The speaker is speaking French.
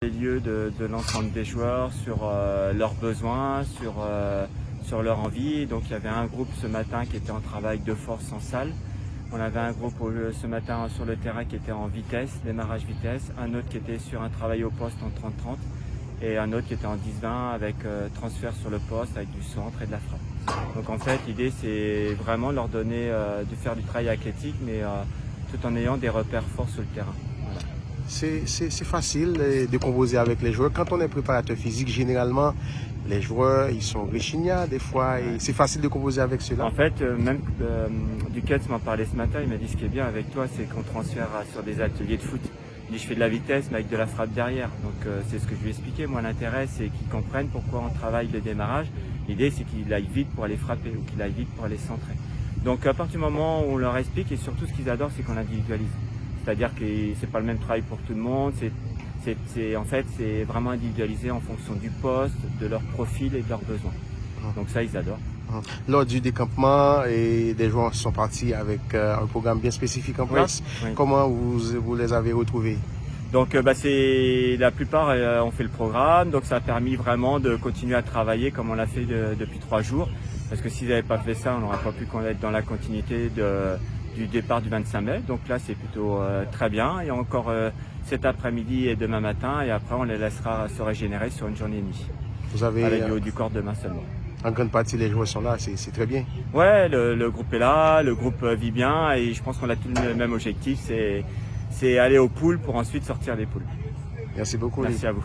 Les lieux de l'ensemble des joueurs sur leurs besoins, sur leur envie. Donc il y avait un groupe ce matin qui était en travail de force en salle. On avait un groupe ce matin sur le terrain qui était en vitesse, démarrage vitesse. Un autre qui était sur un travail au poste en 30-30. Et un autre qui était en 10-20 avec transfert sur le poste avec du centre et de la frappe. Donc en fait l'idée c'est vraiment leur donner de faire du travail athlétique mais tout en ayant des repères forts sur le terrain. Voilà. C'est facile de composer avec les joueurs. Quand on est préparateur physique, généralement, les joueurs, ils sont réchignats des fois et c'est facile de composer avec ceux-là. En fait, même Duquesne m'en parlait ce matin, il m'a dit ce qui est bien avec toi, c'est qu'on transfère sur des ateliers de foot. Il dit je fais de la vitesse mais avec de la frappe derrière. Donc c'est ce que je lui ai expliqué. Moi l'intérêt c'est qu'ils comprennent pourquoi on travaille le démarrage. L'idée c'est qu'il aille vite pour aller frapper ou qu'il aille vite pour aller centrer. Donc à partir du moment où on leur explique et surtout ce qu'ils adorent c'est qu'on individualise. C'est-à-dire que c'est pas le même travail pour tout le monde, en fait c'est vraiment individualisé en fonction du poste, de leur profil et de leurs besoins. Donc ça ils adorent. Lors du décampement, et des joueurs sont partis avec un programme bien spécifique en place. Oui. Comment vous les avez retrouvés? Donc la plupart ont fait le programme, donc ça a permis vraiment de continuer à travailler comme on l'a fait depuis 3 jours. Parce que s'ils n'avaient pas fait ça, on n'aurait pas pu être dans la continuité du départ du 25 mai. Donc là c'est plutôt très bien. Et encore cet après-midi et demain matin et après on les laissera se régénérer sur une journée et demie. Vous avez avec du haut du corps demain seulement. En grande partie les joueurs sont là, c'est très bien. Ouais, le groupe est là, le groupe vit bien et je pense qu'on a tous le même objectif, c'est aller aux poules pour ensuite sortir des poules. Merci beaucoup. Merci à vous.